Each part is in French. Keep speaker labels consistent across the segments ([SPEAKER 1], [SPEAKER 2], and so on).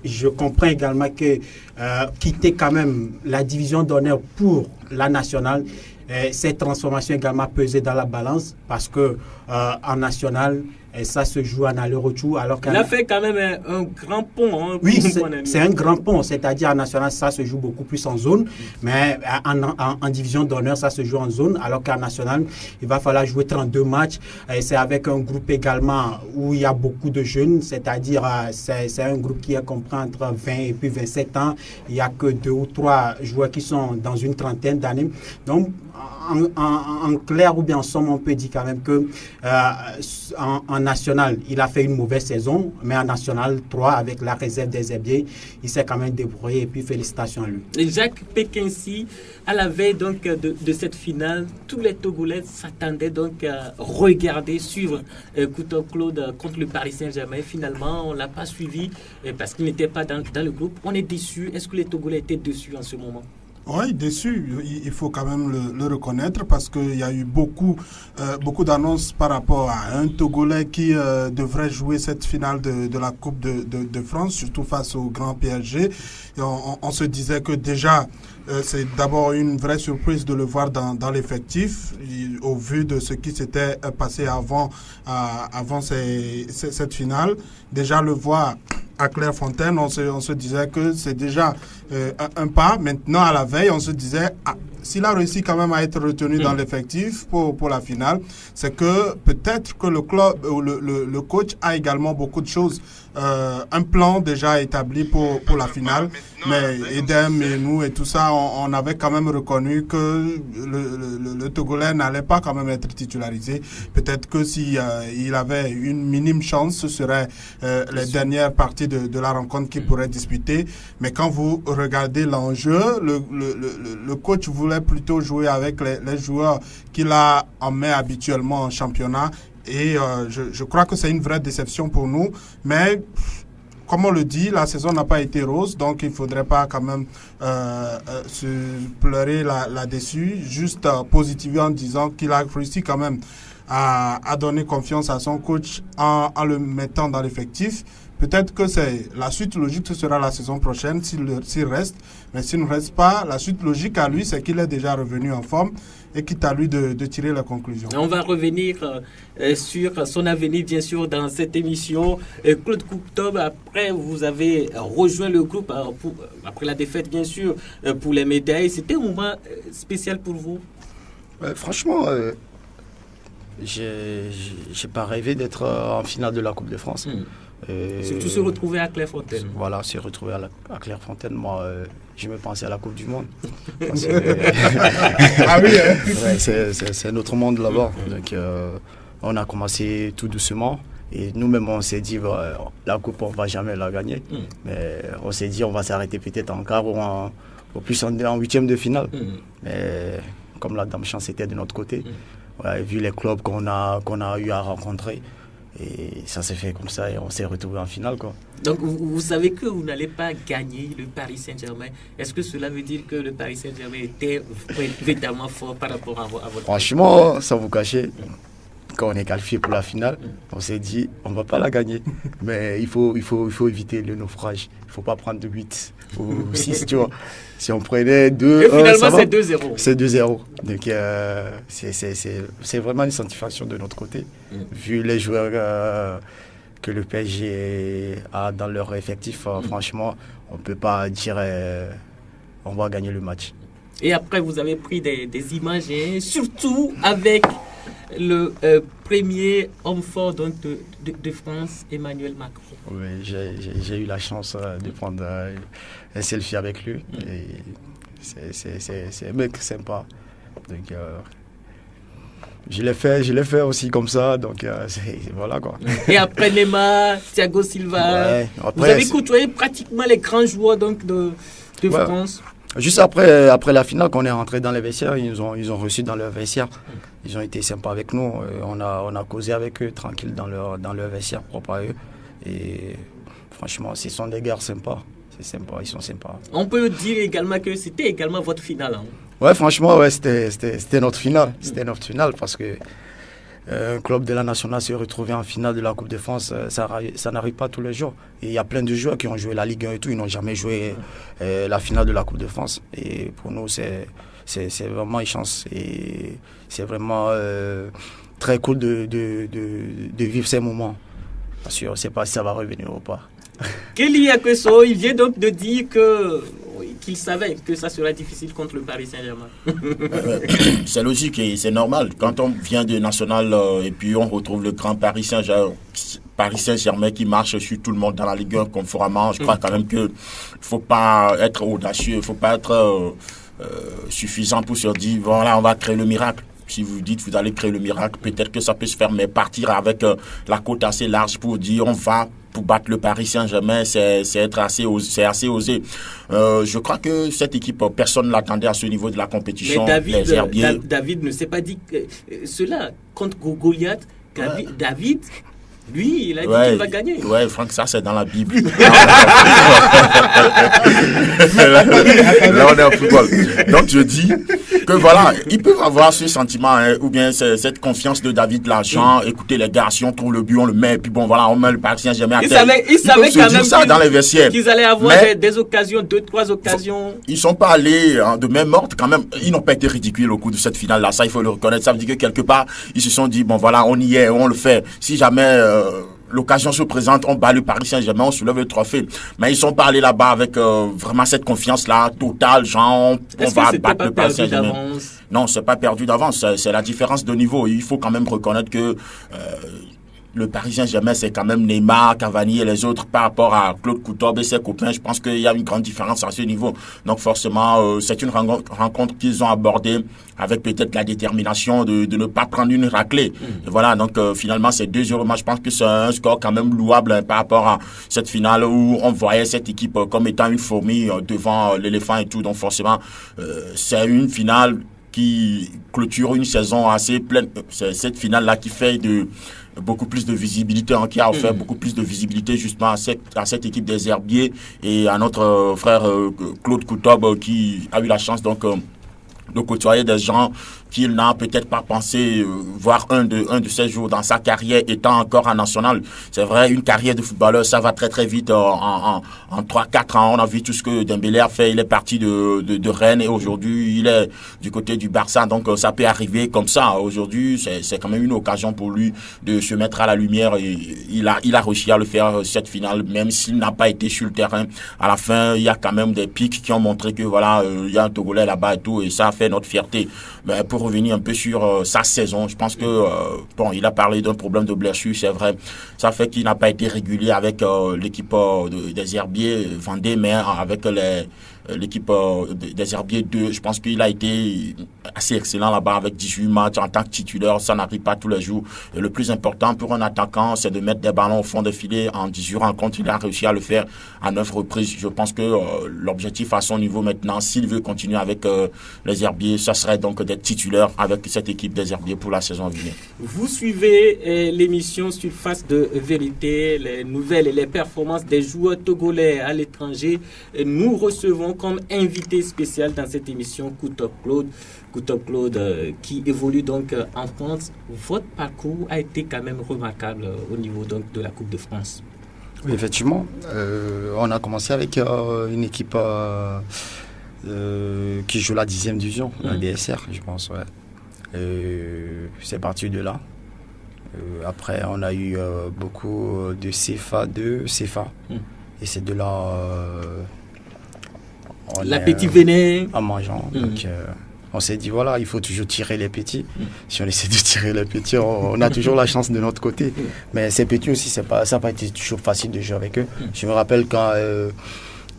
[SPEAKER 1] je comprends également que quitter quand même la division d'honneur pour la nationale, cette transformation également pesée dans la balance parce que en national, ça se joue en aller-retour.
[SPEAKER 2] Il a fait quand même un grand pont. Hein,
[SPEAKER 1] oui, c'est un grand pont. C'est-à-dire en national, ça se joue beaucoup plus en zone. Mais en division d'honneur, ça se joue en zone. Alors qu'en national, il va falloir jouer 32 matchs. Et c'est avec un groupe également où il y a beaucoup de jeunes. C'est-à-dire, c'est un groupe qui est compris entre 20 et puis 27 ans. Il n'y a que 2 ou 3 joueurs qui sont dans une trentaine d'années. Donc, en clair ou bien en somme, on peut dire quand même que en national, il a fait une mauvaise saison, mais en national 3, avec la réserve des Herbiers, il s'est quand même débrouillé et puis félicitations à lui.
[SPEAKER 2] Et Jacques Péquincy, à la veille donc de cette finale, tous les Togolais s'attendaient donc à regarder, suivre Couteau Claude contre le Paris Saint-Germain. Finalement, on ne l'a pas suivi parce qu'il n'était pas dans le groupe. On est déçus. Est-ce que les Togolais étaient déçus en ce moment?
[SPEAKER 3] Oui, déçu. Il faut quand même le reconnaître parce qu'il y a eu beaucoup d'annonces par rapport à un Togolais qui devrait jouer cette finale de la Coupe de France, surtout face au grand PSG. Et on se disait que déjà, c'est d'abord une vraie surprise de le voir dans l'effectif, au vu de ce qui s'était passé avant cette finale. Déjà, le voir à Clairefontaine, on se disait que c'est déjà un pas. Maintenant, à la veille, on se disait, s'il a réussi quand même à être retenu dans l'effectif pour la finale, c'est que peut-être que le club ou le coach a également beaucoup de choses, un plan déjà établi pour la finale. Mais Edem et nous et tout ça, on avait quand même reconnu que le Togolais n'allait pas quand même être titularisé. Peut-être que si il avait une minime chance, ce serait les dernières parties de la rencontre qu'il pourrait disputer. Mais quand vous regardez l'enjeu, le coach voulait plutôt jouer avec les joueurs qu'il a en main habituellement en championnat. Et je crois que c'est une vraie déception pour nous. Mais comme on le dit, la saison n'a pas été rose, donc il ne faudrait pas quand même se pleurer là-dessus. Juste positiver en disant qu'il a réussi quand même à donner confiance à son coach en le mettant dans l'effectif. Peut-être que c'est la suite logique, ce sera la saison prochaine s'il reste. Mais s'il ne reste pas, la suite logique à lui, c'est qu'il est déjà revenu en forme et qu'il est à lui de tirer la conclusion.
[SPEAKER 2] On va revenir sur son avenir, bien sûr, dans cette émission. Claude Couteau, après, vous avez rejoint le groupe après la défaite, bien sûr, pour les médailles. C'était un moment spécial pour vous?
[SPEAKER 4] Franchement, j'ai pas rêvé d'être en finale de la Coupe de France.
[SPEAKER 2] Surtout se retrouver à Clairefontaine.
[SPEAKER 4] Voilà, se retrouver à Clairefontaine. Moi, je me pensais à la Coupe du Monde.
[SPEAKER 3] Ah oui, hein?
[SPEAKER 4] Ouais, c'est notre monde là-bas. Donc, on a commencé tout doucement. Et nous-mêmes, on s'est dit, la Coupe, on ne va jamais la gagner. Mais on s'est dit, on va s'arrêter peut-être en quart ou plus en huitième de finale. Mais comme la dame chance était de notre côté, vu les clubs qu'on a eu à rencontrer, et ça s'est fait comme ça et on s'est retrouvé en finale, quoi.
[SPEAKER 2] Donc vous savez que vous n'allez pas gagner le Paris Saint-Germain. Est-ce que cela veut dire que le Paris Saint-Germain était véritablement fort par rapport à votre...
[SPEAKER 4] Franchement, sans vous cacher, quand on est qualifié pour la finale, on s'est dit on ne va pas la gagner. Mais il faut éviter le naufrage. Il ne faut pas prendre 8 ou 6, tu vois. Si on prenait 2...
[SPEAKER 2] Et finalement, c'est 2-0.
[SPEAKER 4] C'est 2-0. Donc, c'est vraiment une satisfaction de notre côté. Vu les joueurs que le PSG a dans leur effectif, franchement, on ne peut pas dire on va gagner le match.
[SPEAKER 2] Et après, vous avez pris des images, surtout avec le premier homme fort donc, de France, Emmanuel Macron.
[SPEAKER 4] Oui, j'ai eu la chance de prendre un selfie avec lui. Et c'est un mec sympa. Donc, je l'ai fait aussi comme ça. Donc, voilà quoi.
[SPEAKER 2] Et après Neymar, Thiago Silva, vous avez côtoyé pratiquement les grands joueurs donc, de France.
[SPEAKER 4] Juste après la finale, quand on est rentré dans les vestiaires, ils nous ont reçus dans leur vestiaire. Ils ont été sympas avec nous. On a causé avec eux, tranquille, dans leur vestiaire propre à eux. Et franchement, ce sont des gars sympas. C'est sympa, ils sont sympas.
[SPEAKER 2] On peut dire également que c'était également votre finale. Hein.
[SPEAKER 4] Ouais, franchement, ouais, c'était notre finale. C'était notre finale parce que un club de la nationale se retrouver en finale de la Coupe de France, ça n'arrive pas tous les jours. Et il y a plein de joueurs qui ont joué la Ligue 1 et tout, ils n'ont jamais joué la finale de la Coupe de France. Et pour nous, c'est vraiment une chance. Et c'est vraiment très cool de vivre ces moments. Parce qu'on ne sait pas si ça va revenir ou pas.
[SPEAKER 2] Kelly Akweso, il vient donc de dire qu'il savait que ça serait difficile contre le Paris Saint-Germain.
[SPEAKER 5] C'est logique et c'est normal. Quand on vient de National et puis on retrouve le grand Paris Saint-Germain qui marche sur tout le monde dans la Ligue 1 conformément, je crois quand même qu'il ne faut pas être audacieux, il ne faut pas être suffisant pour se dire voilà, on va créer le miracle. Si vous dites vous allez créer le miracle, peut-être que ça peut se faire, mais partir avec la côte assez large pour dire on va pour battre le Paris Saint-Germain, c'est assez osé. Je crois que cette équipe, personne ne l'attendait à ce niveau de la compétition.
[SPEAKER 2] Mais David ne s'est pas dit cela contre Goliath. David, lui, il a dit qu'il va gagner.
[SPEAKER 5] Ouais, Franck, ça c'est dans la Bible. Là, on est en football. Donc je dis que voilà, ils peuvent avoir ce sentiment, ou bien cette confiance de David Lachan. Écoutez les gars, si on trouve le but, on le met, et puis bon voilà, on met le Paris Saint-Germain à terre.
[SPEAKER 2] Ils savaient quand même
[SPEAKER 5] ça dans les vestiaires.
[SPEAKER 2] Qu'ils allaient avoir des occasions, 2-3 occasions.
[SPEAKER 5] Ils ne sont pas allés de même ordre quand même. Ils n'ont pas été ridicules au cours de cette finale-là. Ça, il faut le reconnaître. Ça veut dire que quelque part, ils se sont dit, bon voilà, on y est, on le fait. Si jamais l'occasion se présente, on bat le Paris Saint-Germain, on soulève le trophée. Mais ils sont pas allés là-bas avec vraiment cette confiance-là totale, genre on va battre le Paris Saint-Germain. Non, c'est pas perdu d'avance. C'est la différence de niveau. Il faut quand même reconnaître que le Paris Saint-Germain, c'est quand même Neymar, Cavani et les autres par rapport à Claude Coutobe et ses copains. Je pense qu'il y a une grande différence à ce niveau. Donc forcément, c'est une rencontre qu'ils ont abordée avec peut-être la détermination de ne pas prendre une raclée. Et voilà, donc finalement, c'est 2-0. Moi, je pense que c'est un score quand même louable par rapport à cette finale où on voyait cette équipe comme étant une fourmi devant l'éléphant et tout. Donc forcément, c'est une finale qui clôture une saison assez pleine. C'est cette finale-là qui fait beaucoup plus de visibilité, qui a offert beaucoup plus de visibilité justement à cette équipe des Herbiers et à notre frère Claude Coutobe qui a eu la chance donc de côtoyer des gens qu'il n'a peut-être pas pensé voir un de ces jours dans sa carrière étant encore en national. C'est vrai, une carrière de footballeur, ça va très très vite en 3-4 ans. On a vu tout ce que Dembélé a fait. Il est parti de Rennes et aujourd'hui il est du côté du Barça. Donc ça peut arriver comme ça. Aujourd'hui, c'est quand même une occasion pour lui de se mettre à la lumière et il a réussi à le faire cette finale, même s'il n'a pas été sur le terrain. À la fin, il y a quand même des pics qui ont montré que voilà, il y a un Togolais là-bas et tout et ça a fait notre fierté. Mais pour revenir un peu sur sa saison, je pense que il a parlé d'un problème de blessure, c'est vrai. Ça fait qu'il n'a pas été régulier avec l'équipe des Herbiers Vendée, mais avec l'équipe des Herbiers 2. Je pense qu'il a été assez excellent là-bas avec 18 matchs en tant que titulaire. Ça n'arrive pas tous les jours. Et le plus important pour un attaquant, c'est de mettre des ballons au fond des filets en 18 rencontres. Il a réussi à le faire à 9 reprises. Je pense que l'objectif à son niveau maintenant, s'il veut continuer avec les Herbiers, ça serait donc d'être titulaire avec cette équipe des Herbiers pour la saison à venir.
[SPEAKER 2] Vous suivez l'émission sur Face de Vérité, les nouvelles et les performances des joueurs togolais à l'étranger. Nous recevons comme invité spécial dans cette émission Coutobe Claude qui évolue donc en France. Votre parcours a été quand même remarquable au niveau donc de la Coupe de France.
[SPEAKER 4] Oui, effectivement. On a commencé avec une équipe qui joue la 10e division, la DSR, je pense. Ouais. C'est parti de là. Après, on a eu beaucoup de CFA 2, CFA. Et c'est de là...
[SPEAKER 2] L'appétit venait
[SPEAKER 4] en mangeant. Donc, on s'est dit, voilà, il faut toujours tirer les petits. Si on essaie de tirer les petits, on a toujours la chance de notre côté. Mais ces petits aussi, ça n'a pas été toujours facile de jouer avec eux. Je me rappelle quand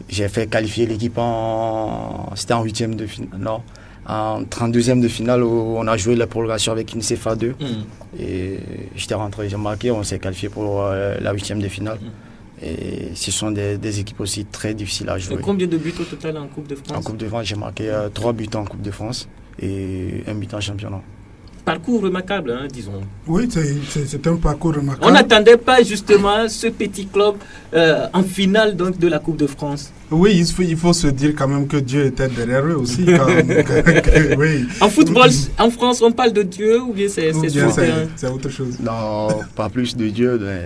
[SPEAKER 4] j'ai fait qualifier l'équipe c'était en 8e de finale. Non, en 32e de finale où on a joué la prolongation avec une CFA 2. Et j'étais rentré, j'ai marqué, on s'est qualifié pour la 8e de finale. Et ce sont des équipes aussi très difficiles à jouer.
[SPEAKER 2] Et combien de buts au total en Coupe de France?
[SPEAKER 4] En Coupe de France, j'ai marqué 3 buts en Coupe de France et 1 but en championnat.
[SPEAKER 2] parcours remarquable, hein, disons.
[SPEAKER 3] Oui, c'est un parcours remarquable.
[SPEAKER 2] On n'attendait pas justement ce petit club en finale donc, de la Coupe de France.
[SPEAKER 3] Oui, il faut se dire quand même que Dieu était derrière eux aussi. Oui.
[SPEAKER 2] En football, en France, on parle de Dieu ou bien c'est
[SPEAKER 3] autre chose?
[SPEAKER 4] Non, pas plus de Dieu. Mais...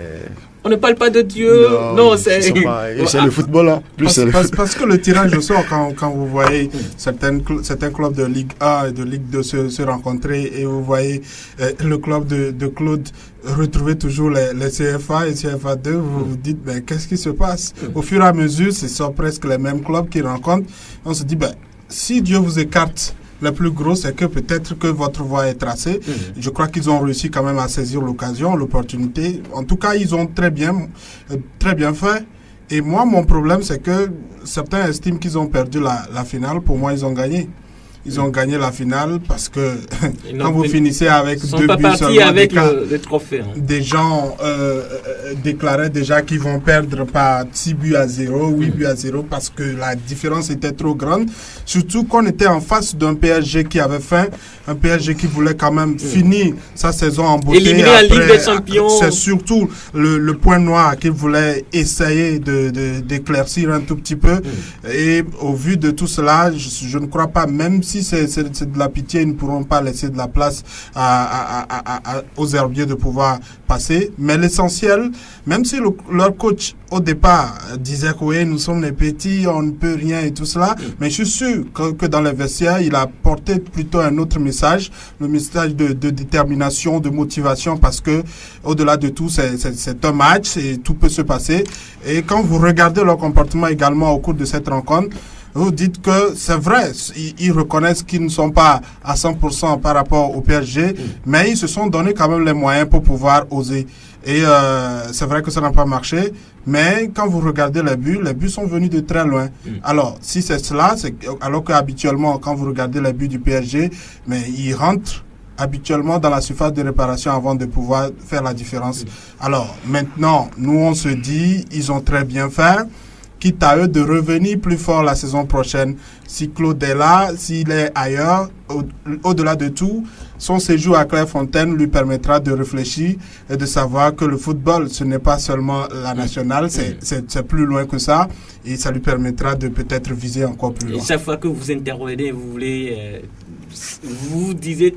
[SPEAKER 2] On ne parle pas de Dieu. Non, c'est
[SPEAKER 4] le football. Hein.
[SPEAKER 3] Parce que le tirage au sort, quand vous voyez certains clubs de Ligue 1 et de Ligue 2 se rencontrer et vous voyez le club de Claude retrouver toujours les CFA et CFA 2, vous vous dites, ben, qu'est-ce qui se passe? Au fur et à mesure, ce sont presque les mêmes clubs qui rencontrent. On se dit, ben, si Dieu vous écarte, le plus gros, c'est que peut-être que votre voie est tracée. Je crois qu'ils ont réussi quand même à saisir l'occasion, l'opportunité. En tout cas, ils ont très bien fait. Et moi, mon problème, c'est que certains estiment qu'ils ont perdu la finale. Pour moi, ils ont gagné. Ils ont gagné la finale parce que quand vous finissez avec 2 buts seulement
[SPEAKER 2] avec le trophée. Hein.
[SPEAKER 3] Des gens déclaraient déjà qu'ils vont perdre par 6 buts à 0, 8 buts à 0 parce que la différence était trop grande. Surtout qu'on était en face d'un PSG qui avait faim, un PSG qui voulait quand même finir sa saison en beauté.
[SPEAKER 2] Éliminer la Ligue des Champions.
[SPEAKER 3] C'est surtout le point noir qu'il voulait essayer d'éclaircir un tout petit peu. Et au vu de tout cela, je ne crois pas, même si c'est de la pitié, ils ne pourront pas laisser de la place aux herbiers de pouvoir passer. Mais l'essentiel, même si leur coach au départ disait que oui, nous sommes les petits, on ne peut rien et tout cela, mais je suis sûr que dans les vestiaires, il a porté plutôt un autre message, le message de détermination, de motivation, parce que au-delà de tout, c'est un match et tout peut se passer. Et quand vous regardez leur comportement également au cours de cette rencontre, vous dites que c'est vrai, ils reconnaissent qu'ils ne sont pas à 100% par rapport au PSG, mais ils se sont donné quand même les moyens pour pouvoir oser. Et c'est vrai que ça n'a pas marché, mais quand vous regardez les buts sont venus de très loin. Alors, si c'est cela, alors qu'habituellement, quand vous regardez les buts du PSG, mais ils rentrent habituellement dans la surface de réparation avant de pouvoir faire la différence. Alors, maintenant, nous, on se dit, ils ont très bien fait. Quitte à eux de revenir plus fort la saison prochaine. Si Claude est là, s'il est ailleurs, au-delà de tout, son séjour à Clairefontaine lui permettra de réfléchir et de savoir que le football, ce n'est pas seulement la nationale, c'est plus loin que ça, et ça lui permettra de peut-être viser encore plus loin.
[SPEAKER 2] Et chaque fois que vous intervenez, vous voulez... vous disiez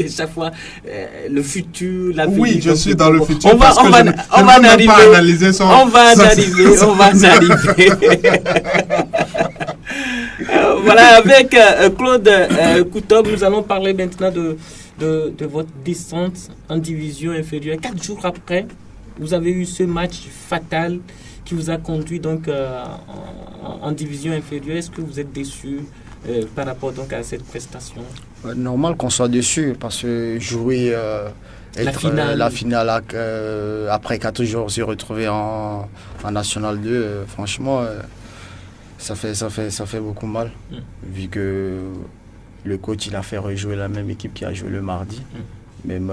[SPEAKER 2] chaque fois le futur, l'avenir.
[SPEAKER 3] Oui, je suis dans le futur.
[SPEAKER 2] On va en arriver. On va en arriver. Voilà, avec Claude Coutob, nous allons parler maintenant de votre descente en division inférieure. 4 jours après, vous avez eu ce match fatal qui vous a conduit donc en division inférieure. Est-ce que vous êtes déçu par rapport donc à cette prestation?
[SPEAKER 4] Normal qu'on soit déçu parce que jouer la finale après 4 jours se retrouver en National 2, franchement ça fait beaucoup mal vu que le coach il a fait rejouer la même équipe qui a joué le mardi. Même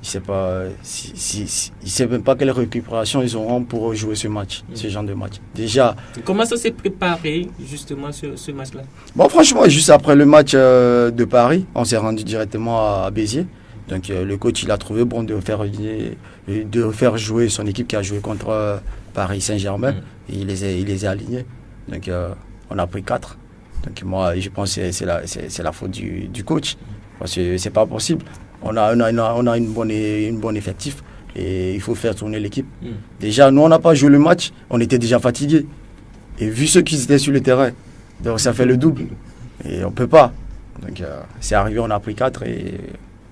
[SPEAKER 4] il ne sait même pas quelle récupération ils auront pour jouer ce match, ce genre de match. Déjà.
[SPEAKER 2] Comment ça s'est préparé justement ce match-là?
[SPEAKER 4] Bon, franchement, juste après le match de Paris, on s'est rendu directement à Béziers. Donc le coach il a trouvé bon de faire jouer son équipe qui a joué contre Paris Saint-Germain. Et il les a alignés. Donc on a pris 4. Donc moi je pense que c'est la faute du coach. Parce que c'est pas possible. On a une bonne effectif et il faut faire tourner l'équipe. Déjà, nous, on n'a pas joué le match, on était déjà fatigués. Et vu ceux qui étaient sur le terrain, donc ça fait le double. Et on ne peut pas. Donc c'est arrivé, on a pris 4 et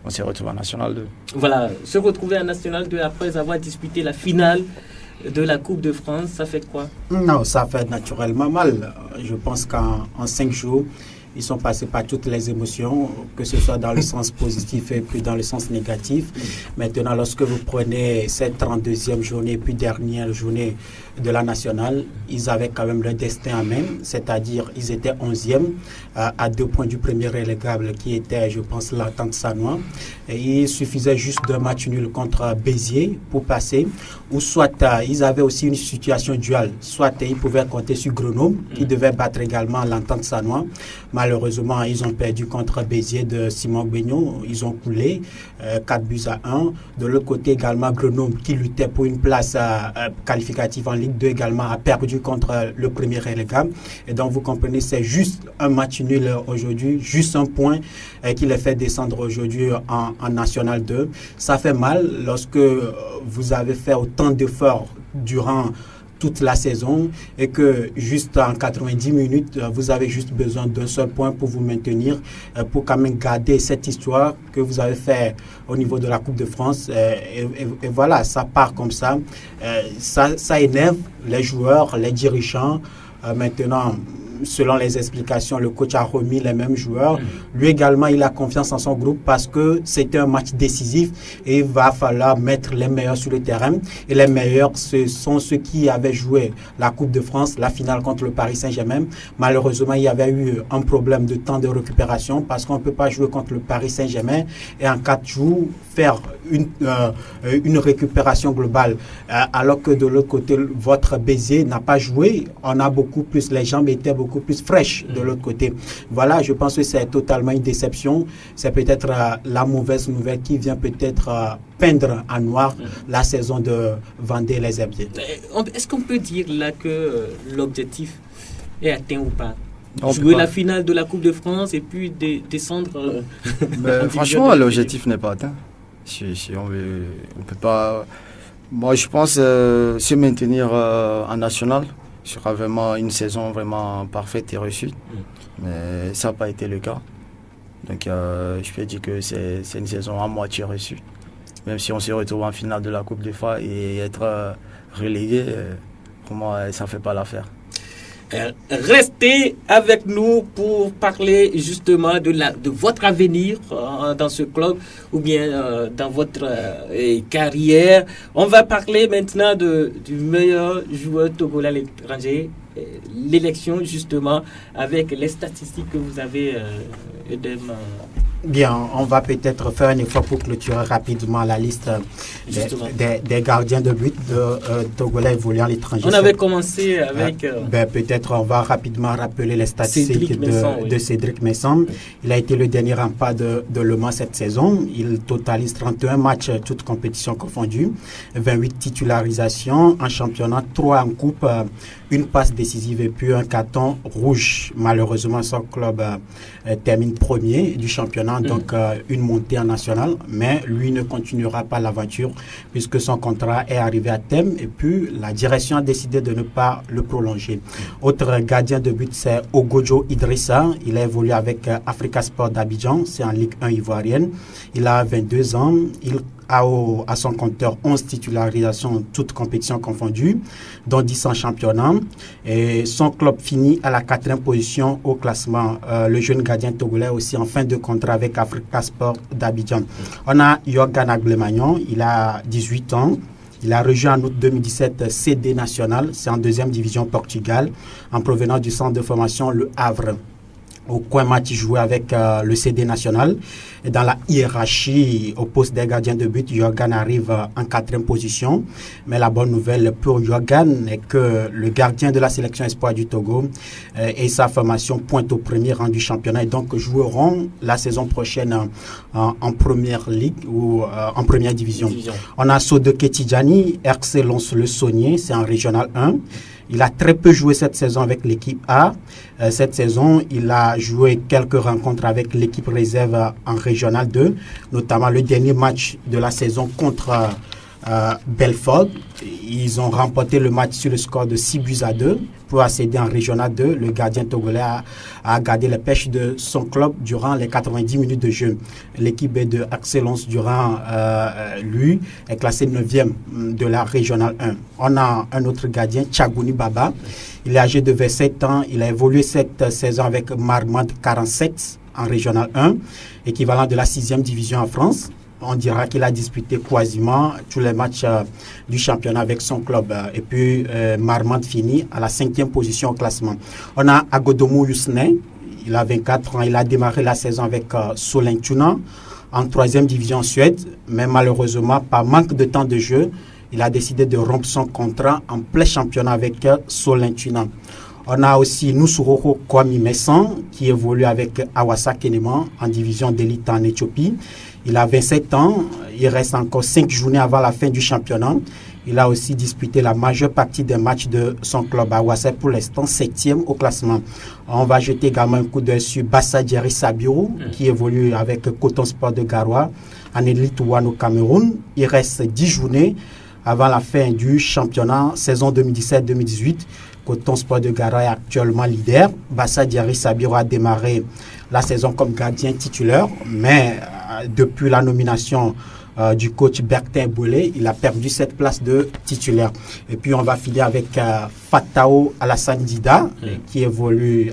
[SPEAKER 4] on s'est retrouvé en National 2.
[SPEAKER 2] Voilà, se retrouver en National 2 après avoir disputé la finale de la Coupe de France, ça fait quoi?
[SPEAKER 1] Non, ça fait naturellement mal. Je pense qu'en 5 jours, ils sont passés par toutes les émotions, que ce soit dans le sens positif et puis dans le sens négatif. Maintenant, lorsque vous prenez cette 32e journée, puis dernière journée de la nationale, ils avaient quand même leur destin en main, c'est-à-dire ils étaient 11e à 2 points du premier relégable qui était, je pense, l'Entente Sanois. Et il suffisait juste d'un match nul contre Béziers pour passer, ou soit ils avaient aussi une situation duale, soit ils pouvaient compter sur Grenoble qui devait battre également l'Entente Sanois. malheureusement, ils ont perdu contre Béziers de Simon Beignon. Ils ont coulé 4-1. De l'autre côté également, Grenoble, qui luttait pour une place qualificative en Ligue 2 également, a perdu contre le premier relégable. Et donc, vous comprenez, c'est juste un match nul aujourd'hui, juste un point qui les fait descendre aujourd'hui en National 2. Ça fait mal lorsque vous avez fait autant d'efforts durant toute la saison et que juste en 90 minutes, vous avez juste besoin d'un seul point pour vous maintenir, pour quand même garder cette histoire que vous avez fait au niveau de la Coupe de France. Et voilà, ça part comme ça. Ça énerve les joueurs, les dirigeants. Maintenant, selon les explications, le coach a remis les mêmes joueurs. Lui également, il a confiance en son groupe parce que c'était un match décisif et il va falloir mettre les meilleurs sur le terrain. Et les meilleurs, ce sont ceux qui avaient joué la Coupe de France, la finale contre le Paris Saint-Germain. Malheureusement, il y avait eu un problème de temps de récupération parce qu'on ne peut pas jouer contre le Paris Saint-Germain et en 4 jours faire une récupération globale. Alors que de l'autre côté, votre Béziers n'a pas joué. On a beaucoup plus, les jambes étaient beaucoup plus fraîches de l'autre côté. Voilà, je pense que c'est totalement une déception. C'est peut-être la mauvaise nouvelle qui vient peut-être peindre en noir la saison de Vendée les Herbiers.
[SPEAKER 2] Est-ce qu'on peut dire là que l'objectif est atteint ou pas?
[SPEAKER 4] On
[SPEAKER 2] Jouer la finale de la Coupe de France et puis descendre.
[SPEAKER 4] Franchement, l'objectif n'est pas atteint. Si on peut pas. Moi, je pense se maintenir en national sera vraiment une saison vraiment parfaite et réussie. Mais ça n'a pas été le cas. Donc, je peux dire que c'est une saison à moitié réussie. Même si on se retrouve en finale de la Coupe de France et être relégué, pour moi, ça ne fait pas l'affaire.
[SPEAKER 2] Restez avec nous pour parler justement de votre avenir dans ce club ou bien dans votre carrière. On va parler maintenant du meilleur joueur togolais à l'étranger, l'élection justement avec les statistiques que vous avez.
[SPEAKER 1] Bien, on va peut-être faire un effort pour clôturer rapidement la liste des gardiens de but de Togolais évoluant à l'étranger.
[SPEAKER 2] On avait commencé avec...
[SPEAKER 1] peut-être on va rapidement rappeler les statistiques de Cédric Messon. Il a été le dernier rempart de Le Mans cette saison. Il totalise 31 matchs, toutes compétitions confondues, 28 titularisations en championnat, 3 en coupe, une passe décisive et puis un carton rouge. Malheureusement, son club termine premier du championnat, donc une montée en national, mais lui ne continuera pas l'aventure puisque son contrat est arrivé à terme et puis la direction a décidé de ne pas le prolonger. Autre gardien de but, c'est Ogodjo Idrissa. Il a évolué avec Africa Sport d'Abidjan, c'est en Ligue 1 ivoirienne. Il a 22 ans. Il a à son compteur 11 titularisations, toutes compétitions confondues, dont 10 en championnat. Et son club finit à la 4e position au classement. Le jeune gardien togolais aussi en fin de contrat avec Africa Sport d'Abidjan. On a Yorgan Aglemagnon, il a 18 ans. Il a rejoint en août 2017 CD National, c'est en 2e division Portugal, en provenance du centre de formation Le Havre. Au coin match, il jouait avec le CD National. Et dans la hiérarchie, au poste des gardiens de but, Yorgan arrive en 4e position. Mais la bonne nouvelle pour Yorgan est que le gardien de la sélection espoir du Togo et sa formation pointent au premier rang du championnat et donc joueront la saison prochaine en première ligue ou en première division. On a Sodoké Tidjani, RC Lons-le-Saunier, c'est en régional 1. Il a très peu joué cette saison avec l'équipe A. Cette saison, il a joué quelques rencontres avec l'équipe réserve en Régional 2, notamment le dernier match de la saison contre Belfort. Ils ont remporté le match sur le score de 6-2 pour accéder en Régional 2. Le gardien togolais a gardé les pêches de son club durant les 90 minutes de jeu. L'équipe B de Excellence durant lui est classée 9e de la Régional 1. On a un autre gardien, Tchagouni Baba. Il est âgé de 27 ans. Il a évolué cette saison avec Marmande 47 en Régional 1, équivalent de la 6e division en France. On dira qu'il a disputé quasiment tous les matchs du championnat avec son club. Et puis, Marmande finit à la 5e position au classement. On a Agodomo Yousne, il a 24 ans. Il a démarré la saison avec Sollentuna en 3e division en Suède. Mais malheureusement, par manque de temps de jeu, il a décidé de rompre son contrat en plein championnat avec Sollentuna. On a aussi Nusuroko Kwame Messan qui évolue avec Awasa Keneman en division d'élite en Éthiopie. Il a 27 ans, il reste encore 5 journées avant la fin du championnat. Il a aussi disputé la majeure partie des matchs de son club Awasa, pour l'instant 7e au classement. On va jeter également un coup d'œil sur Bassa Djeri Sabiru qui évolue avec Coton Sport de Garoua en élite One au Cameroun. Il reste 10 journées avant la fin du championnat saison 2017-2018. Coton Sport de Garoua est actuellement leader. Bassa Djeri Sabiru a démarré la saison comme gardien titulaire, mais depuis la nomination du coach Bertin Boulé, il a perdu cette place de titulaire. Et puis on va filer avec Fatao Alassane Dida, qui évolue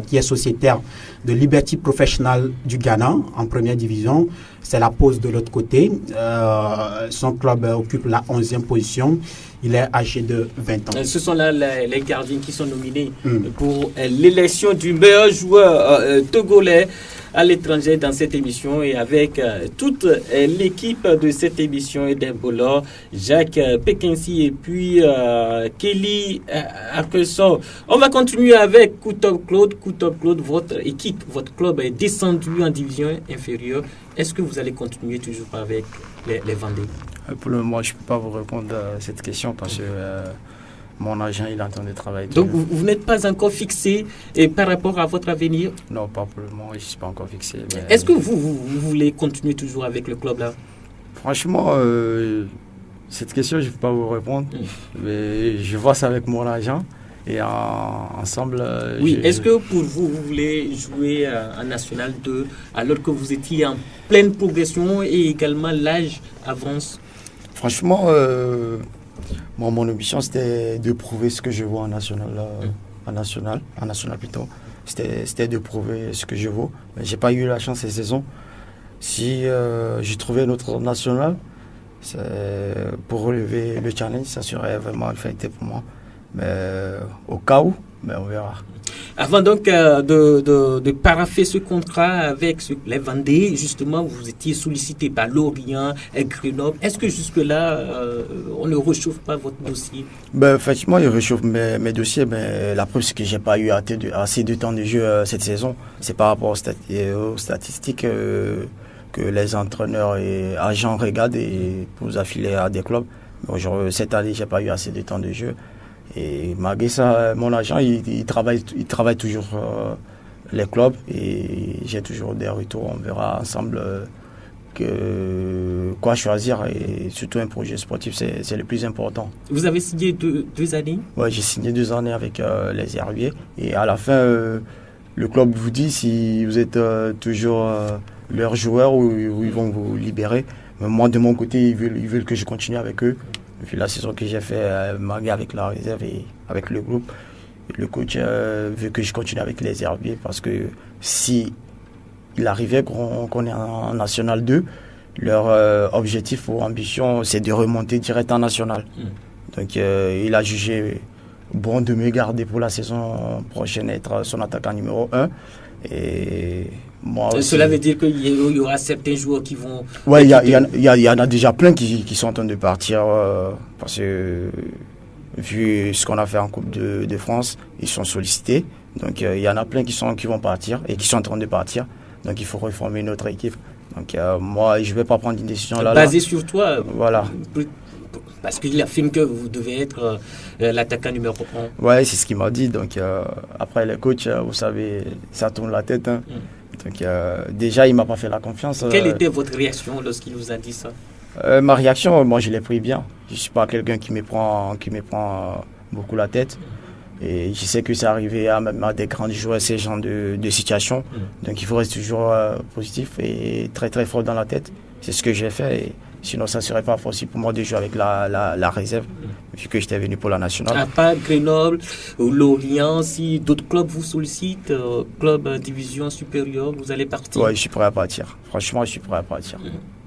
[SPEAKER 1] qui est sociétaire de Liberty Professional du Ghana en première division. C'est la pause de l'autre côté. Son club occupe la 11e position. Il est âgé de 20 ans.
[SPEAKER 2] Ce sont là les gardiens qui sont nominés pour l'élection du meilleur joueur togolais à l'étranger dans cette émission, et avec toute l'équipe de cette émission et d'Embolo, Jacques Pekensi et puis Kelly Arkeson. On va continuer avec Koutop Claude. Koutop Claude, votre équipe, votre club est descendu en division inférieure. Est-ce que vous allez continuer toujours avec les Vendées?
[SPEAKER 4] Pour le moment, je ne peux pas vous répondre à cette question parce que mon agent il est en train de travailler.
[SPEAKER 2] Donc vous n'êtes pas encore fixé par rapport à votre avenir?
[SPEAKER 4] Non, pas pour le moment, je ne suis pas encore fixé.
[SPEAKER 2] Est-ce que vous voulez continuer toujours avec le club là?
[SPEAKER 4] Franchement, cette question, je ne peux pas vous répondre. Mais je vois ça avec mon agent. Et ensemble...
[SPEAKER 2] Oui, est-ce que pour vous, vous voulez jouer en National 2 alors que vous étiez en pleine progression et également l'âge avance?
[SPEAKER 4] Franchement, mon ambition, c'était de prouver ce que je vaux en National. En National plutôt. C'était de prouver ce que je vaux. Mais je n'ai pas eu la chance cette saison. Si j'ai trouvé un autre National, pour relever le challenge, ça serait vraiment une fierté pour moi. Mais au cas où, on verra.
[SPEAKER 2] Avant donc de parapher ce contrat avec les Vendées, justement, vous étiez sollicité par Lorient et Grenoble. Est-ce que jusque-là, on ne réchauffe pas votre dossier?
[SPEAKER 4] Effectivement, il réchauffe mes dossiers, mais la preuve, c'est que je n'ai pas eu assez de temps de jeu cette saison. C'est par rapport aux statistiques que les entraîneurs et agents regardent et pour vous affiler à des clubs. Mais cette année, je n'ai pas eu assez de temps de jeu. Et malgré ça, mon agent, il travaille toujours les clubs et j'ai toujours des retours. On verra ensemble quoi choisir, et surtout un projet sportif, c'est le plus important.
[SPEAKER 2] Vous avez signé deux années? Oui,
[SPEAKER 4] j'ai signé 2 années avec les Herbiers, et à la fin, le club vous dit si vous êtes toujours leur joueur ou ils vont vous libérer. Mais moi, de mon côté, ils veulent que je continue avec eux. Depuis la saison que j'ai fait malgré avec la réserve et avec le groupe, le coach veut que je continue avec les Herbiers parce que si il arrivait qu'on est en National 2, leur objectif ou ambition, c'est de remonter direct en National. Donc il a jugé bon de me garder pour la saison prochaine, être son attaquant numéro 1. Et moi aussi,
[SPEAKER 2] cela veut dire qu'il y aura certains joueurs qui vont...
[SPEAKER 4] Oui, il y en a déjà plein qui sont en train de partir parce que vu ce qu'on a fait en Coupe de France, ils sont sollicités. Donc il y en a plein qui vont partir et qui sont en train de partir. Donc il faut reformer une autre équipe. Donc moi, je ne vais pas prendre une décision là.
[SPEAKER 2] Basée sur toi.
[SPEAKER 4] Voilà.
[SPEAKER 2] Parce qu'il affirme que vous devez être l'attaquant numéro 1.
[SPEAKER 4] Ouais, c'est ce qu'il m'a dit. Donc après, les coachs, vous savez, ça tourne la tête. Hein. Donc déjà, il ne m'a pas fait la confiance.
[SPEAKER 2] Quelle était votre réaction lorsqu'il vous a dit ça?
[SPEAKER 4] Ma réaction, moi, je l'ai pris bien. Je ne suis pas quelqu'un qui me prend beaucoup la tête. Et je sais que c'est arrivé à des grands joueurs, ces genres de situations. Donc il faut rester toujours positif et très très fort dans la tête. C'est ce que j'ai fait. Et sinon, ça ne serait pas possible pour moi de jouer avec la réserve, vu que j'étais venu pour la nationale.
[SPEAKER 2] À part Grenoble ou Lorient, si d'autres clubs vous sollicitent, club division supérieure, vous allez partir?
[SPEAKER 4] Oui, je suis prêt à partir. Franchement, je suis prêt à partir.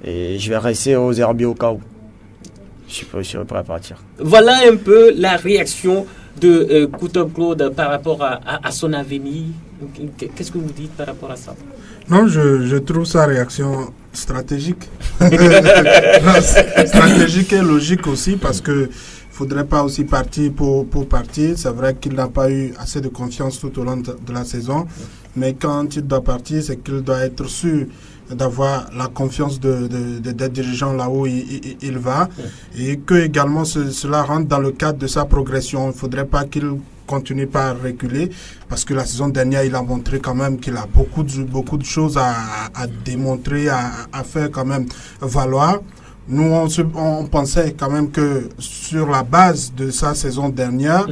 [SPEAKER 4] Et je vais rester aux Herbiers au cas où. Je suis prêt à partir.
[SPEAKER 2] Voilà un peu la réaction de Koutop Claude par rapport à son avenir. Qu'est-ce que vous dites par rapport à ça?
[SPEAKER 3] Non, je trouve sa réaction stratégique. Stratégique et logique aussi, parce que faudrait pas aussi partir pour partir. C'est vrai qu'il n'a pas eu assez de confiance tout au long de la saison. Mais quand il doit partir, c'est qu'il doit être sûr d'avoir la confiance des dirigeants là où il va. Et que également cela rentre dans le cadre de sa progression. Il ne faudrait pas qu'il continue par reculer, parce que la saison dernière, il a montré quand même qu'il a beaucoup de choses à démontrer, à faire quand même valoir. Nous, on pensait quand même que sur la base de sa saison dernière,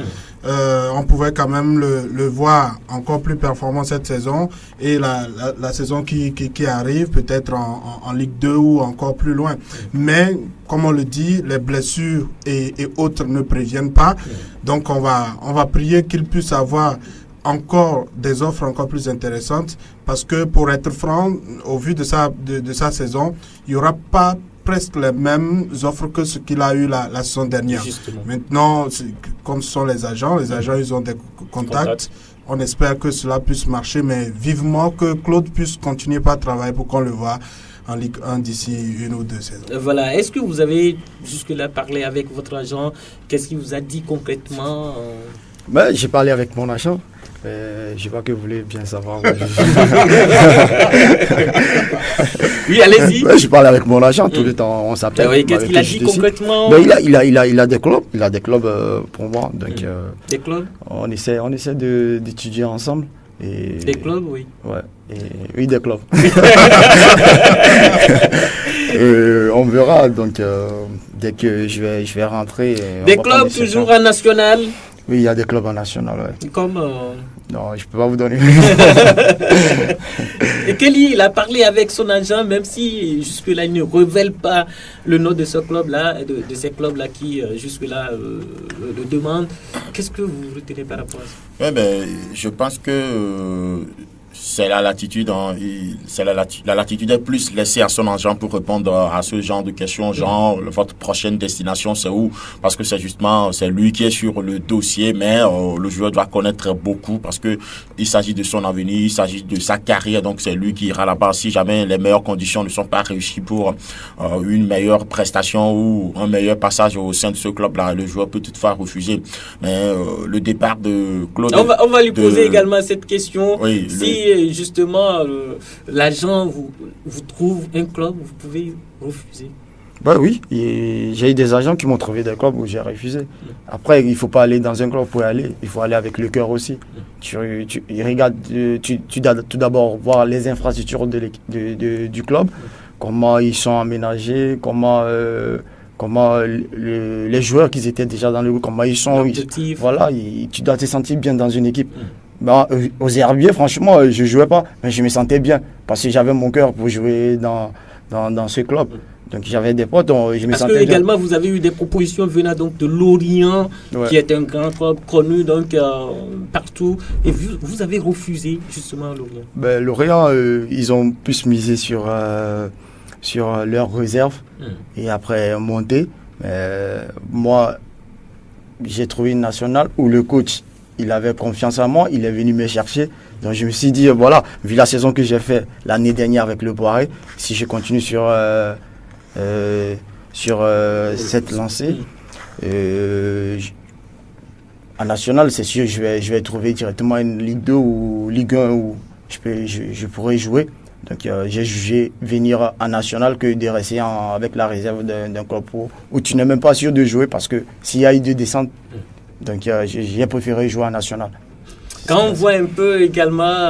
[SPEAKER 3] on pouvait quand même le voir encore plus performant cette saison, et la saison qui arrive, peut-être en Ligue 2 ou encore plus loin. Mais, comme on le dit, les blessures et autres ne préviennent pas. Donc, on va prier qu'il puisse avoir encore des offres encore plus intéressantes, parce que, pour être franc, au vu de sa saison, il n'y aura pas presque les mêmes offres que ce qu'il a eu la saison dernière.
[SPEAKER 2] Justement.
[SPEAKER 3] Maintenant, comme ce sont les agents, ils ont des contacts. On espère que cela puisse marcher, mais vivement que Claude puisse continuer par travailler pour qu'on le voit en Ligue 1 d'ici 1 ou 2 saisons.
[SPEAKER 2] Voilà. Est-ce que vous avez jusque-là parlé avec votre agent? Qu'est-ce qu'il vous a dit concrètement?
[SPEAKER 4] J'ai parlé avec mon agent. Je vois que vous voulez bien savoir.
[SPEAKER 2] Oui, allez-y.
[SPEAKER 4] Je parlais avec mon agent tout le temps. On s'appelle.
[SPEAKER 2] Oui, qu'est-ce qu'il a dit concrètement?
[SPEAKER 4] Il a des clubs. Il a des clubs pour moi. Donc,
[SPEAKER 2] des clubs?
[SPEAKER 4] On essaie d'étudier ensemble. Et
[SPEAKER 2] des clubs, oui.
[SPEAKER 4] Ouais. Oui, des clubs. On verra. Donc, dès que je vais rentrer.
[SPEAKER 2] Des clubs toujours en national?
[SPEAKER 4] Oui, il y a des clubs en national, ouais.
[SPEAKER 2] Comme
[SPEAKER 4] Non, je ne peux pas vous donner.
[SPEAKER 2] Et Kelly, il a parlé avec son agent, même si jusque-là, il ne révèle pas le nom de ce club-là, de ces clubs-là qui, jusque-là, le demandent. Qu'est-ce que vous retenez par rapport à ça?
[SPEAKER 5] Je pense que c'est la latitude, la latitude est plus laissée à son agent pour répondre à ce genre de questions, genre votre prochaine destination c'est où, parce que c'est lui qui est sur le dossier, mais le joueur doit connaître beaucoup, parce que il s'agit de son avenir, il s'agit de sa carrière, donc c'est lui qui ira là-bas. Si jamais les meilleures conditions ne sont pas réussies pour une meilleure prestation ou un meilleur passage au sein de ce club-là, le joueur peut toutefois refuser. Mais le départ de Claude...
[SPEAKER 2] On va lui poser également cette question.
[SPEAKER 5] Oui,
[SPEAKER 2] si justement l'agent vous trouve un club, vous pouvez refuser.
[SPEAKER 4] Oui, j'ai eu des agents qui m'ont trouvé des clubs où j'ai refusé. Après, il ne faut pas aller dans un club pour y aller, il faut aller avec le cœur aussi. Tu dois tout d'abord voir les infrastructures du club, comment ils sont aménagés, comment les joueurs qui étaient déjà dans le groupe, comment ils sont. Voilà, tu dois te sentir bien dans une équipe. Aux Herbiers, franchement, je ne jouais pas, mais je me sentais bien parce que j'avais mon cœur pour jouer dans ce club. Donc j'avais des potes, je me sentais bien.
[SPEAKER 2] Parce que également vous avez eu des propositions venant donc de Lorient, qui est un grand club connu donc partout, et vous avez refusé justement Lorient.
[SPEAKER 4] Lorient, ils ont plus misé sur leurs réserves et après monter. Moi, j'ai trouvé une nationale où le coach, il avait confiance en moi, il est venu me chercher. Donc je me suis dit, voilà, vu la saison que j'ai fait l'année dernière avec le Boiré, si je continue sur cette lancée, en national, c'est sûr, je vais trouver directement une Ligue 2 ou Ligue 1 où je pourrais jouer. Donc j'ai jugé venir en national que de rester avec la réserve d'un club où tu n'es même pas sûr de jouer, parce que s'il y a eu deux descentes, donc j'ai préféré jouer en national.
[SPEAKER 2] Quand on voit un peu également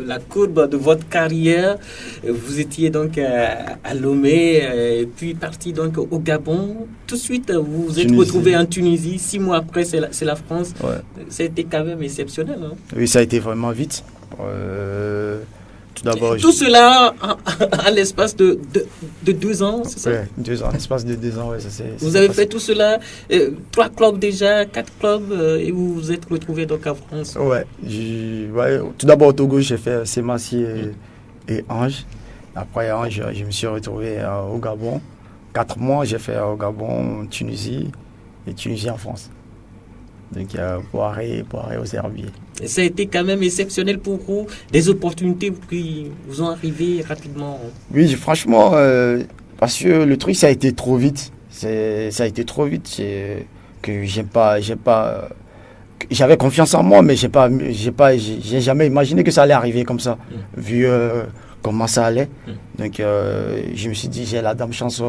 [SPEAKER 2] la courbe de votre carrière, vous étiez donc à Lomé, puis parti donc au Gabon. Tout de suite, vous vous êtes retrouvé en Tunisie. 6 mois après, c'est la France. Ouais. Ça a été quand même exceptionnel. Hein?
[SPEAKER 4] Oui, ça a été vraiment vite. Tout d'abord,
[SPEAKER 2] tout cela en l'espace de 2 ans, c'est ça?
[SPEAKER 4] Oui, 2 ans, en l'espace de 2 ans, oui.
[SPEAKER 2] Vous avez fait tout cela, 3 clubs déjà, 4 clubs, et vous vous êtes retrouvé donc en France?
[SPEAKER 4] Ouais, tout d'abord au Togo, j'ai fait Sémassi et Ange. Après Ange, je me suis retrouvé au Gabon. 4 mois, j'ai fait au Gabon, Tunisie, et Tunisie en France. Donc, Boiré aux Herbiers.
[SPEAKER 2] Ça a été quand même exceptionnel pour vous, des opportunités qui vous ont arrivé rapidement.
[SPEAKER 4] Oui, franchement, parce que le truc, ça a été trop vite. Ça a été trop vite. que j'avais confiance en moi, mais j'ai jamais imaginé que ça allait arriver comme ça, vu comment ça allait. Donc je me suis dit, j'ai la dame chance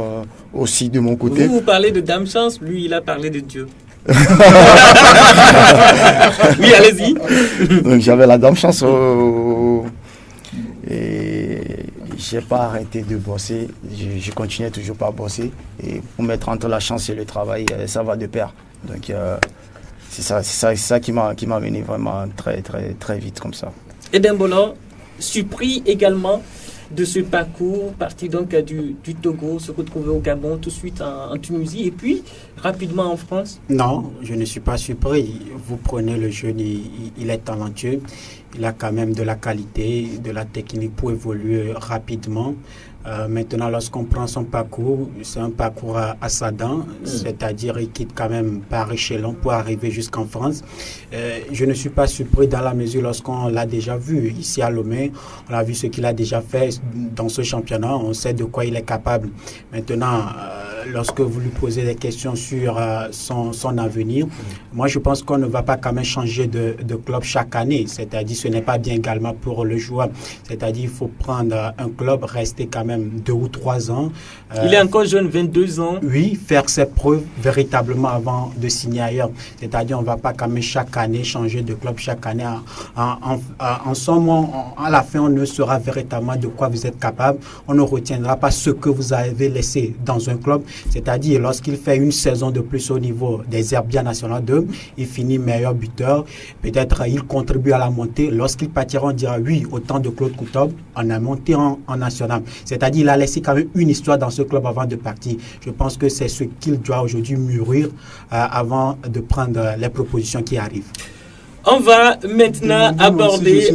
[SPEAKER 4] aussi de mon côté.
[SPEAKER 2] Vous parlez de dame chance, lui il a parlé de Dieu. Oui, allez-y.
[SPEAKER 4] Donc j'avais la dame chance et j'ai pas arrêté de bosser. Je continuais toujours par bosser. Et pour mettre entre la chance et le travail, ça va de pair. Donc c'est ça qui m'a mené vraiment très, très, très vite comme ça.
[SPEAKER 2] Et Dembolo, surpris également de ce parcours, parti donc du Togo, se retrouver au Gabon, tout de suite en Tunisie et puis rapidement en France?
[SPEAKER 1] Non, je ne suis pas surpris. Vous prenez le jeune, il est talentueux, il a quand même de la qualité, de la technique pour évoluer rapidement. Maintenant, lorsqu'on prend son parcours, c'est un parcours à sa dent, c'est-à-dire il quitte quand même par échelon pour arriver jusqu'en France. Je ne suis pas surpris dans la mesure lorsqu'on l'a déjà vu ici à Lomé, on a vu ce qu'il a déjà fait dans ce championnat, on sait de quoi il est capable. Maintenant, lorsque vous lui posez des questions sur son avenir, moi je pense qu'on ne va pas quand même changer de club chaque année, c'est-à-dire ce n'est pas bien également pour le joueur, c'est-à-dire il faut prendre un club, rester quand même 2 ou 3 ans.
[SPEAKER 2] Il est encore jeune, 22 ans.
[SPEAKER 1] Oui, faire ses preuves véritablement avant de signer ailleurs, c'est-à-dire on ne va pas quand même chaque année changer de club chaque année. En somme, à la fin on ne saura véritablement de quoi vous êtes capable, on ne retiendra pas ce que vous avez laissé dans un club. C'est-à-dire, lorsqu'il fait une saison de plus au niveau des Herbiers National 2, il finit meilleur buteur. Peut-être il contribue à la montée. Lorsqu'il partira, on dira oui, au temps de Claude Coutob, on a monté en national. C'est-à-dire, il a laissé quand même une histoire dans ce club avant de partir. Je pense que c'est ce qu'il doit aujourd'hui mûrir avant de prendre les propositions qui arrivent.
[SPEAKER 2] On va maintenant aborder...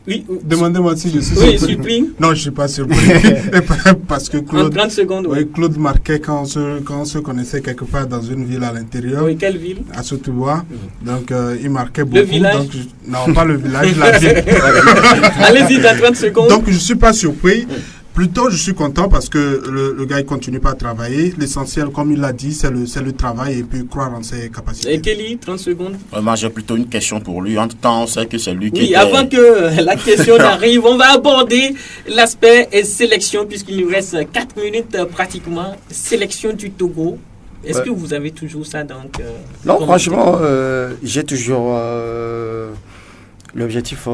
[SPEAKER 2] Oui.
[SPEAKER 3] Demandez-moi si je suis
[SPEAKER 2] surpris.
[SPEAKER 3] Non, je ne suis pas surpris. Parce que Claude,
[SPEAKER 2] en 30 secondes,
[SPEAKER 3] oui, Claude marquait quand on se connaissait quelque part dans une ville à l'intérieur.
[SPEAKER 2] Oui, quelle ville?
[SPEAKER 3] À Sotobois. Donc, il marquait beaucoup.
[SPEAKER 2] Le village?
[SPEAKER 3] Donc, non, pas le village, la ville.
[SPEAKER 2] Allez-y, dans 30 secondes.
[SPEAKER 3] Donc, je ne suis pas surpris. Plutôt, je suis content parce que le gars, il continue pas à travailler. L'essentiel, comme il l'a dit, c'est le travail et puis croire en ses capacités.
[SPEAKER 2] Et Kelly, 30 secondes.
[SPEAKER 5] Moi, j'ai plutôt une question pour lui. En tout temps, on sait que c'est lui qui
[SPEAKER 2] Oui, avant que la question n'arrive, on va aborder l'aspect sélection, puisqu'il nous reste 4 minutes pratiquement. Sélection du Togo. Est-ce que vous avez toujours ça donc
[SPEAKER 4] Non, franchement, j'ai toujours... l'objectif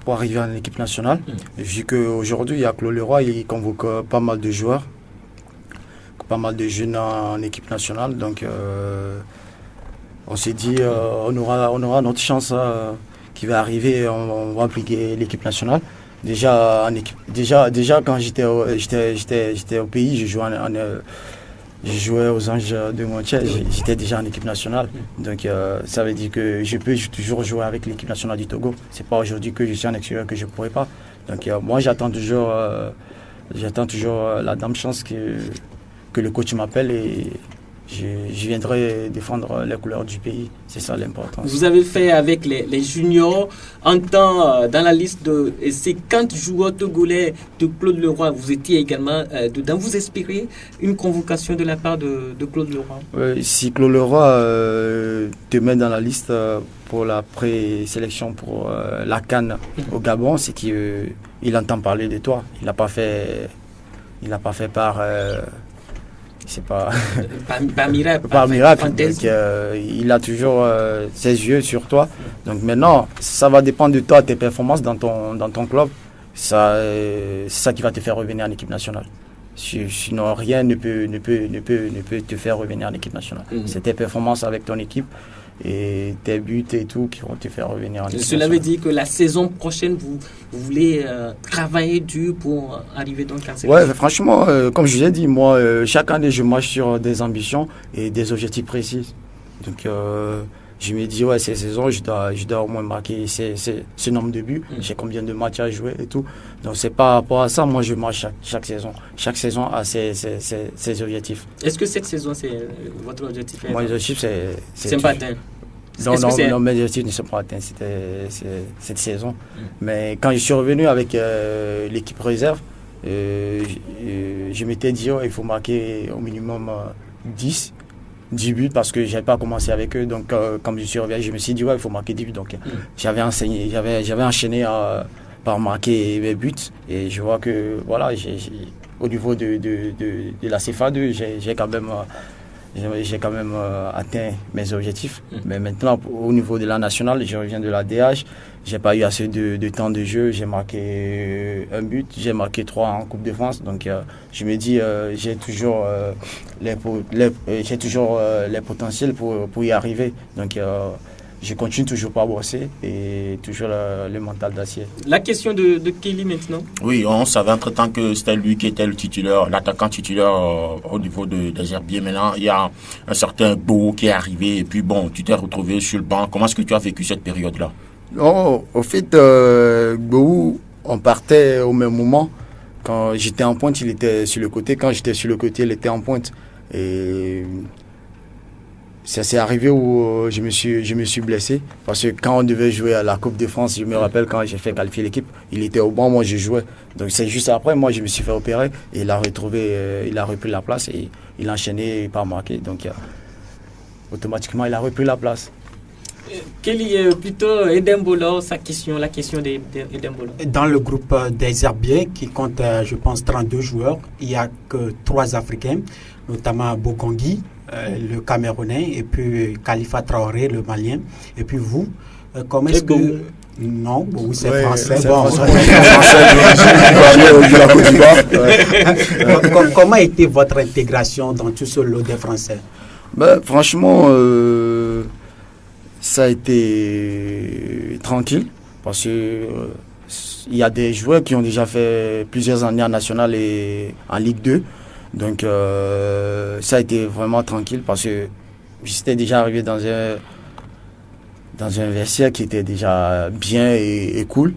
[SPEAKER 4] pour arriver en équipe nationale, vu qu'aujourd'hui, il y a Claude Leroy, il convoque pas mal de joueurs, pas mal de jeunes en équipe nationale. Donc, on s'est dit, on aura notre chance qui va arriver, on va impliquer l'équipe nationale. Déjà, quand j'étais au pays, je jouais aux Anges de Montiel, j'étais déjà en équipe nationale. Donc ça veut dire que je peux toujours jouer avec l'équipe nationale du Togo. C'est pas aujourd'hui que je suis en extérieur que je ne pourrais pas. Donc moi j'attends toujours la dame chance que le coach m'appelle et je viendrai défendre les couleurs du pays. C'est ça l'importance.
[SPEAKER 2] Vous avez fait avec les juniors, en temps dans la liste de 50 joueurs togolais de Claude Leroy, vous étiez également dedans. Vous espérez une convocation de la part de Claude Leroy?
[SPEAKER 4] Si Claude Leroy te met dans la liste pour la présélection pour la CAN au Gabon, c'est qu'il entend parler de toi. Il n'a pas fait par... c'est pas
[SPEAKER 2] par miracle.
[SPEAKER 4] Par miracle. Donc, il a toujours ses yeux sur toi. Donc maintenant, ça va dépendre de toi, tes performances dans ton club. C'est ça qui va te faire revenir en équipe nationale. Sinon, rien ne peut te faire revenir en équipe nationale. C'est tes performances avec ton équipe et tes buts et tout qui vont te faire revenir en équipe nationale.
[SPEAKER 2] Cela veut dire que la saison prochaine, vous voulez travailler dur pour arriver dans le sélection?
[SPEAKER 4] Ouais, franchement, comme je vous ai dit, moi, chaque année, je marche sur des ambitions et des objectifs précis. Donc, je me dis, ouais, cette saison, je dois au moins marquer ce nombre de buts. J'ai combien de matchs à jouer et tout. Donc, c'est par rapport à ça, moi, je marche chaque saison. Chaque saison a ses objectifs.
[SPEAKER 2] Est-ce que cette saison, c'est votre objectif?
[SPEAKER 4] Mon objectif, c'est
[SPEAKER 2] pas atteint.
[SPEAKER 4] Non, mes objectifs ne sont pas atteints cette saison. Mais quand je suis revenu avec l'équipe réserve, je m'étais dit, il faut marquer au minimum 10. 10 buts parce que je n'avais pas commencé avec eux. Donc, comme je suis revenu, je me suis dit, ouais, il faut marquer 10 buts. Donc, j'avais enchaîné par marquer mes buts. Et je vois que, voilà, au niveau de la CFA2, j'ai quand même atteint mes objectifs. Mais maintenant, au niveau de la nationale, je reviens de la DH. J'ai pas eu assez de temps de jeu. J'ai marqué un but, j'ai marqué 3 en Coupe de France. Donc, je me dis, j'ai toujours les potentiels pour y arriver. Donc, je continue toujours par bosser et toujours le mental d'acier.
[SPEAKER 2] La question de Kelly maintenant.
[SPEAKER 5] Oui, on savait entre-temps que c'était lui qui était le titulaire, l'attaquant titulaire au niveau des Herbiers. Maintenant, il y a un certain Beau qui est arrivé et puis bon, tu t'es retrouvé sur le banc. Comment est-ce que tu as vécu cette période-là?
[SPEAKER 4] Oh, au fait, Beau, on partait au même moment. Quand j'étais en pointe, il était sur le côté. Quand j'étais sur le côté, il était en pointe. Et ça s'est arrivé où je me suis blessé. Parce que quand on devait jouer à la Coupe de France, je me rappelle quand j'ai fait qualifier l'équipe, il était au banc, moi je jouais. Donc c'est juste après, moi je me suis fait opérer. Et il a repris la place et il a enchaîné par marquer. Donc automatiquement, il a repris la place.
[SPEAKER 2] Kelly, plutôt Edembolo, la question d'Edembolo.
[SPEAKER 1] Dans le groupe des Herbiers, qui compte, je pense, 32 joueurs, il n'y a que 3 Africains, notamment Bokongui, le Camerounais, et puis Khalifa Traoré, le Malien. Et puis vous, comment est-ce que... Non, oui, c'est français. Comment a été votre intégration dans tout ce lot des Français?
[SPEAKER 4] Franchement... ça a été tranquille parce que il y a des joueurs qui ont déjà fait plusieurs années en national et en Ligue 2. Donc ça a été vraiment tranquille parce que j'étais déjà arrivé dans un vestiaire qui était déjà bien et cool.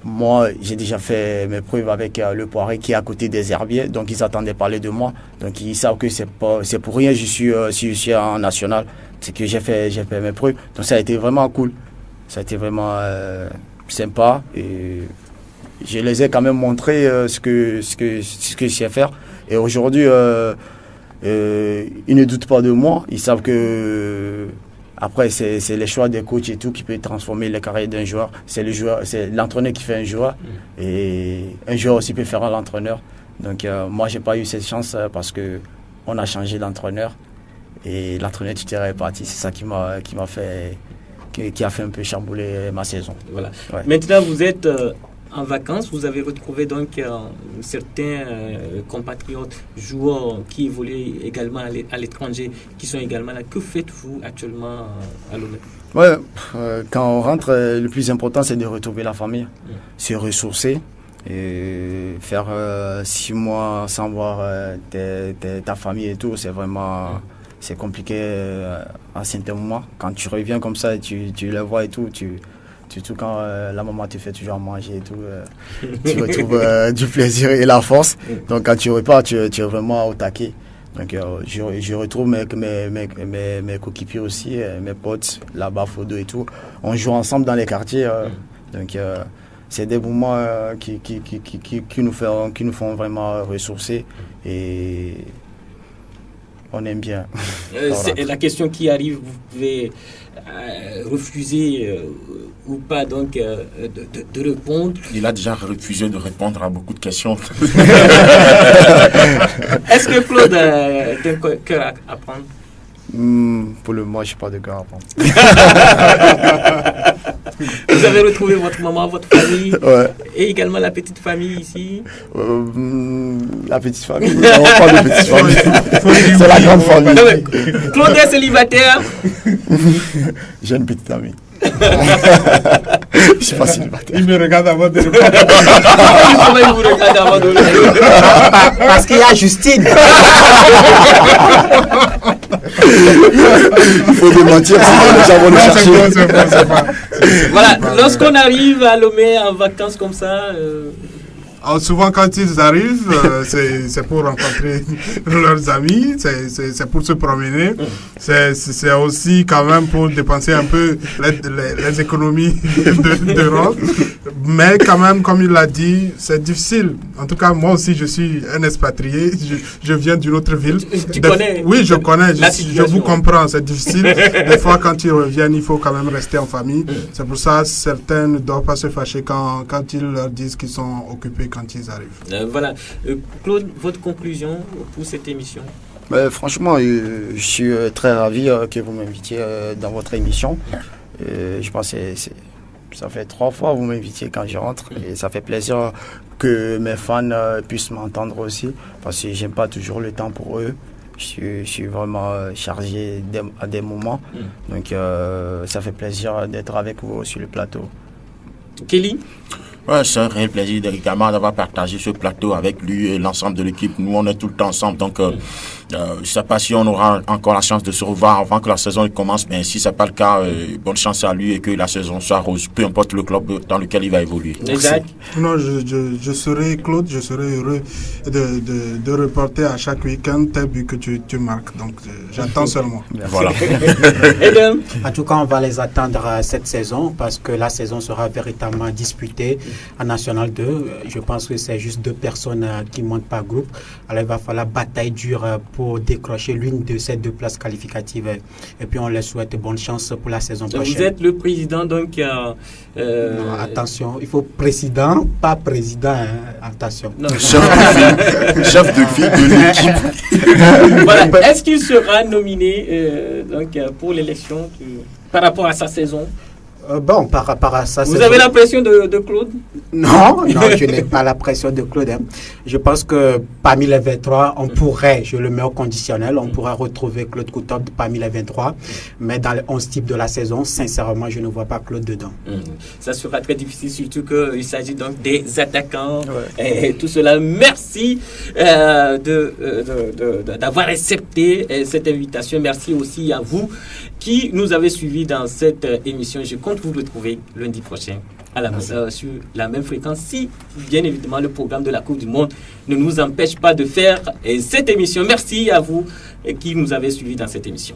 [SPEAKER 4] Moi, j'ai déjà fait mes preuves avec le Poiré qui est à côté des Herbiers, donc ils attendaient parler de moi. Donc ils savent que c'est pour rien que je suis en national. C'est que j'ai fait mes preuves. Donc ça a été vraiment cool. Ça a été vraiment sympa. Et je les ai quand même montré ce que je sais faire. Et aujourd'hui, ils ne doutent pas de moi. Ils savent que après, c'est les choix des coachs et tout qui peut transformer les carrières d'un joueur. C'est l'entraîneur qui fait un joueur. Et un joueur aussi peut faire l'entraîneur. Donc moi, j'ai pas eu cette chance parce qu'on a changé d'entraîneur. Et l'entraîneur titulaire est parti. C'est ça qui a fait un peu chambouler ma saison.
[SPEAKER 2] Voilà. Ouais. Maintenant, vous êtes en vacances. Vous avez retrouvé donc certains compatriotes joueurs qui évoluent également à l'étranger, qui sont également là. Que faites-vous actuellement à Lomé?
[SPEAKER 4] Ouais, quand on rentre, le plus important, c'est de retrouver la famille, se ressourcer. Et faire 6 mois sans voir ta famille et tout, c'est vraiment... C'est compliqué à certains moments. Quand tu reviens comme ça, tu les vois et tout, surtout quand la maman te fait toujours manger et tout, tu retrouves du plaisir et la force. Donc quand tu repars, tu es vraiment au taquet. Donc je retrouve mes coéquipiers aussi, mes potes là-bas, Fodo et tout. On joue ensemble dans les quartiers. Donc c'est des moments qui nous font vraiment ressourcer et on aime bien.
[SPEAKER 2] C'est la question qui arrive, vous pouvez refuser ou pas donc de répondre.
[SPEAKER 5] Il a déjà refusé de répondre à beaucoup de questions.
[SPEAKER 2] Est-ce que Claude a un cœur à prendre?
[SPEAKER 4] Pour le moment, je n'ai pas de cœur à prendre.
[SPEAKER 2] Vous avez retrouvé votre maman, votre famille,
[SPEAKER 4] ouais.
[SPEAKER 2] Et également la petite famille ici.
[SPEAKER 4] La petite famille, non, pas de petite famille. C'est la grande famille.
[SPEAKER 2] Non, Claude est célibataire.
[SPEAKER 4] J'ai une petite amie. Je suis pas célibataire.
[SPEAKER 3] Il me regarde avant de répondre.
[SPEAKER 2] Comment il vous regarde avant de répondre?
[SPEAKER 1] Parce qu'il y a Justine.
[SPEAKER 4] Il faut démentir, sinon les gens vont le chercher.
[SPEAKER 2] Voilà, lorsqu'on arrive à Lomé en vacances comme ça...
[SPEAKER 3] Alors souvent quand ils arrivent, c'est pour rencontrer leurs amis, c'est pour se promener, c'est aussi quand même pour dépenser un peu les économies d'Europe. Mais quand même, comme il l'a dit, c'est difficile. En tout cas, moi aussi, je suis un expatrié. Je viens d'une autre ville.
[SPEAKER 2] Tu connais?
[SPEAKER 3] Oui, je connais. Je vous
[SPEAKER 2] situation.
[SPEAKER 3] comprends. C'est difficile. Des fois, quand ils reviennent, il faut quand même rester en famille. C'est pour ça que certains ne doivent pas se fâcher quand ils leur disent qu'ils sont occupés quand ils arrivent.
[SPEAKER 2] Voilà. Claude, votre conclusion pour cette émission?
[SPEAKER 4] Franchement, je suis très ravi que vous m'invitiez dans votre émission. Je pense que ça fait 3 fois que vous m'invitiez quand je rentre et ça fait plaisir que mes fans puissent m'entendre aussi parce que j'aime pas toujours le temps pour eux. Je suis vraiment chargé à des moments. Donc ça fait plaisir d'être avec vous sur le plateau.
[SPEAKER 2] Kelly?
[SPEAKER 5] Ouais, c'est un réel plaisir également d'avoir partagé ce plateau avec lui et l'ensemble de l'équipe. Nous, on est tout le temps ensemble. Donc, je ne sais pas si on aura encore la chance de se revoir avant que la saison commence. Mais si ce n'est pas le cas, bonne chance à lui et que la saison soit rose, peu importe le club dans lequel il va évoluer.
[SPEAKER 2] Exact.
[SPEAKER 3] Non, je serai, Claude, je serai heureux de reporter à chaque week-end tes buts que tu marques. Donc, j'attends seulement.
[SPEAKER 5] Voilà.
[SPEAKER 1] En tout cas, on va les attendre cette saison parce que la saison sera véritablement disputée en National 2. Je pense que c'est juste 2 personnes qui montent par groupe. Alors, il va falloir bataille dure pour décrocher l'une de ces 2 places qualificatives. Et puis, on les souhaite bonne chance pour la saison prochaine.
[SPEAKER 2] Vous êtes le président, donc...
[SPEAKER 1] Non, attention, il faut président, pas président. Attention.
[SPEAKER 2] Non,
[SPEAKER 5] Chef de file de l'équipe.
[SPEAKER 2] Voilà. Est-ce qu'il sera nominé pour l'élection par rapport à sa saison?
[SPEAKER 1] Bon, par rapport à ça...
[SPEAKER 2] Vous avez la pression de Claude?
[SPEAKER 1] Non, je n'ai pas la pression de Claude. Je pense que parmi les 23, on pourrait, je le mets au conditionnel, on pourrait retrouver Claude Coutob parmi les 23. Mais dans les 11 types de la saison, sincèrement, je ne vois pas Claude dedans.
[SPEAKER 2] Ça sera très difficile, surtout qu'il s'agit donc des attaquants et tout cela. Merci d'avoir accepté cette invitation. Merci aussi à vous qui nous avez suivis dans cette émission. Je compte vous retrouver lundi prochain sur la même fréquence si bien évidemment le programme de la Coupe du Monde ne nous empêche pas de faire cette émission. Merci à vous qui nous avez suivis dans cette émission.